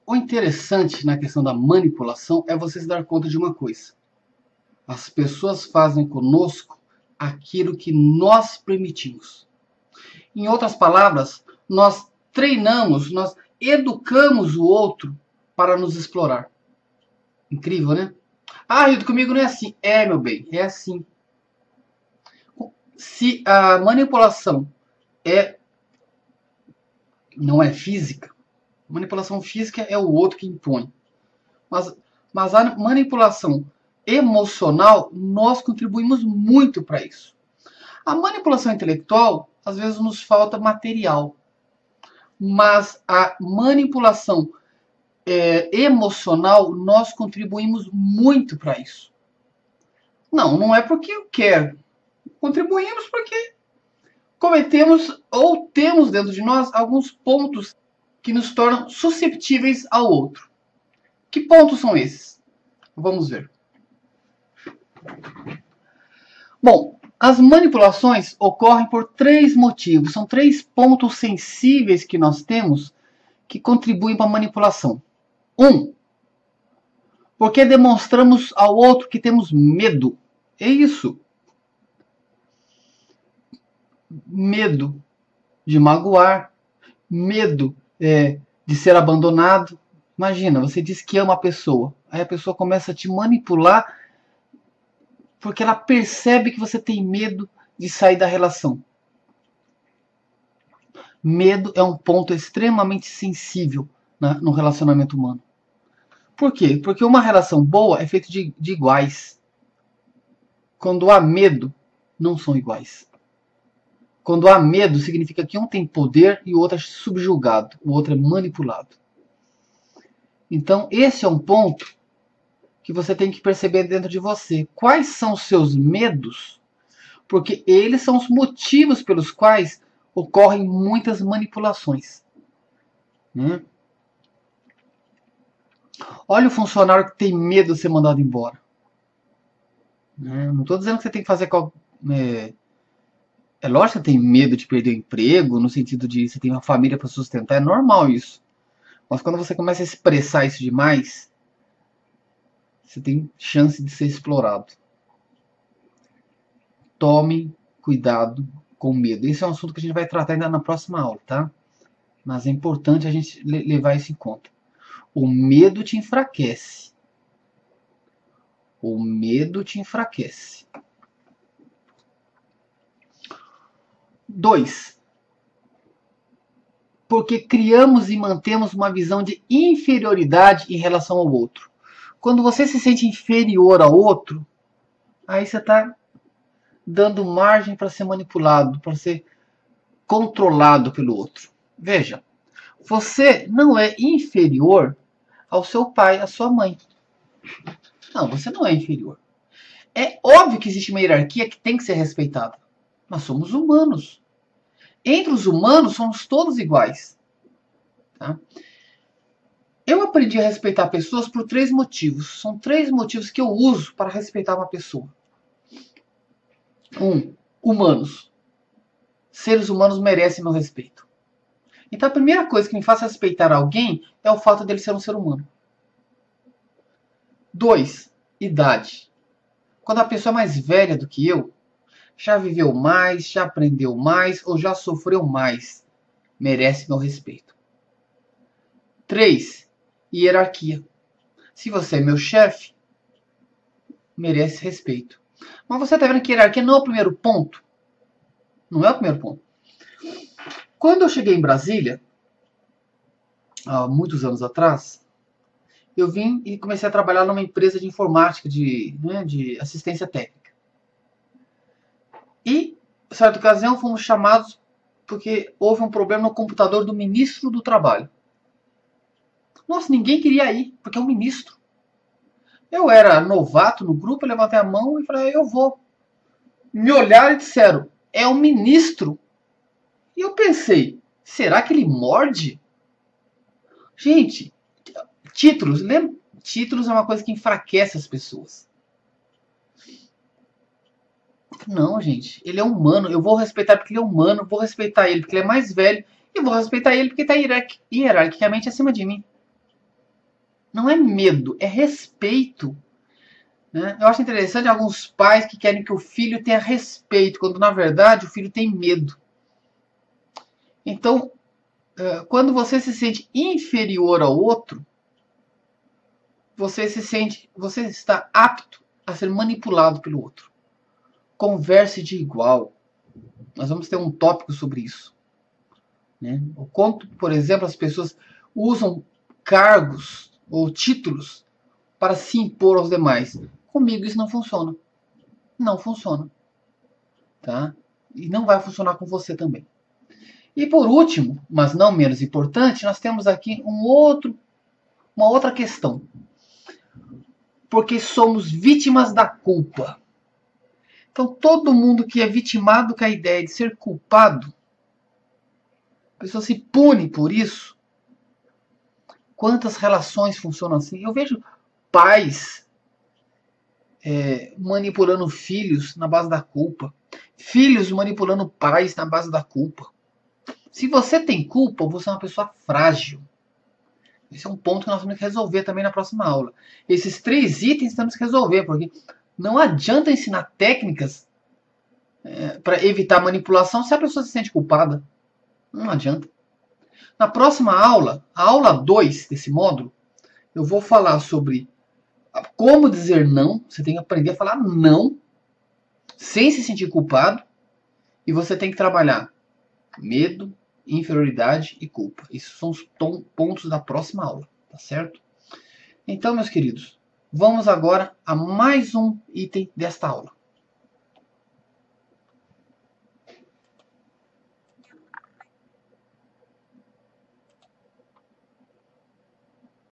O interessante na questão da manipulação é você se dar conta de uma coisa. As pessoas fazem conosco aquilo que nós permitimos. Em outras palavras, nós treinamos, nós educamos o outro para nos explorar. Incrível, né? Ah, Hildo, comigo não é assim. É, meu bem, é assim. Se a manipulação é, não é física, manipulação física é o outro que impõe. Mas, mas a manipulação emocional, nós contribuímos muito para isso. A manipulação intelectual, às vezes, nos falta material. Mas a manipulação emocional, nós contribuímos muito para isso. Não, não é porque eu quero. Contribuímos porque cometemos ou temos dentro de nós alguns pontos que nos tornam susceptíveis ao outro. Que pontos são esses? Vamos ver. Bom, as manipulações ocorrem por três motivos. São três pontos sensíveis que nós temos que contribuem para a manipulação. Porque demonstramos ao outro que temos medo. É isso. Medo de magoar, medo de ser abandonado. Imagina, você diz que ama a pessoa, aí a pessoa começa a te manipular porque ela percebe que você tem medo de sair da relação. Medo é um ponto extremamente sensível no relacionamento humano. Por quê? Porque uma relação boa é feita de iguais. Quando há medo, não são iguais. Quando há medo, significa que um tem poder e o outro é subjugado, o outro é manipulado. Então, esse é um ponto que você tem que perceber dentro de você. Quais são os seus medos? Porque eles são os motivos pelos quais ocorrem muitas manipulações. Olha o funcionário que tem medo de ser mandado embora. Não estou dizendo que você tem que fazer... É lógico que você tem medo de perder o emprego, no sentido de você tem uma família para sustentar, é normal isso. Mas quando você começa a expressar isso demais, você tem chance de ser explorado. Tome cuidado com medo. Esse é um assunto que a gente vai tratar ainda na próxima aula, tá? Mas é importante a gente levar isso em conta. O medo te enfraquece. O medo te enfraquece. 2. Porque criamos e mantemos uma visão de inferioridade em relação ao outro. Quando você se sente inferior ao outro, aí você está dando margem para ser manipulado, para ser controlado pelo outro. Veja, você não é inferior ao seu pai, à sua mãe. Não, você não é inferior. É óbvio que existe uma hierarquia que tem que ser respeitada. Nós somos humanos. Entre os humanos, somos todos iguais. Tá? Eu aprendi a respeitar pessoas por 3 motivos. São 3 motivos que eu uso para respeitar uma pessoa. 1. Humanos. Seres humanos merecem meu respeito. Então a primeira coisa que me faz respeitar alguém é o fato dele ser um ser humano. 2. Idade. Quando a pessoa é mais velha do que eu, já viveu mais, já aprendeu mais ou já sofreu mais, merece meu respeito. 3. Hierarquia. Se você é meu chefe, merece respeito. Mas você está vendo que hierarquia não é o primeiro ponto? Não é o primeiro ponto. Quando eu cheguei em Brasília, há muitos anos atrás, eu vim e comecei a trabalhar numa empresa de informática, de assistência técnica. E, em certa ocasião, fomos chamados porque houve um problema no computador do ministro do Trabalho. Nossa, ninguém queria ir, porque é um ministro. Eu era novato no grupo, eu levantei a mão e falei, eu vou. Me olharam e disseram, é um ministro. E eu pensei, será que ele morde? Gente, títulos, lembra? Títulos é uma coisa que enfraquece as pessoas. Não, gente, ele é humano, eu vou respeitar porque ele é humano, vou respeitar ele porque ele é mais velho, e vou respeitar ele porque está hierarquicamente acima de mim. Não é medo, é respeito. Né? Eu acho interessante alguns pais que querem que o filho tenha respeito, quando na verdade o filho tem medo. Então, quando você se sente inferior ao outro, você está apto a ser manipulado pelo outro. Converse de igual. Nós vamos ter um tópico sobre isso. Né? O quanto, por exemplo, as pessoas usam cargos ou títulos para se impor aos demais. Comigo isso não funciona. Não funciona. Tá? E não vai funcionar com você também. E por último, mas não menos importante, nós temos aqui uma outra questão. Porque somos vítimas da culpa. Então todo mundo que é vitimado com a ideia de ser culpado, a pessoa se pune por isso. Quantas relações funcionam assim? Eu vejo pais manipulando filhos na base da culpa. Filhos manipulando pais na base da culpa. Se você tem culpa, você é uma pessoa frágil. Esse é um ponto que nós temos que resolver também na próxima aula. Esses 3 itens temos que resolver, porque não adianta ensinar técnicas para evitar manipulação se a pessoa se sente culpada. Não adianta. Na próxima aula, a aula 2 desse módulo, eu vou falar sobre como dizer não. Você tem que aprender a falar não sem se sentir culpado. E você tem que trabalhar medo, inferioridade e culpa. Esses são os pontos da próxima aula, tá certo? Então, meus queridos, vamos agora a mais um item desta aula.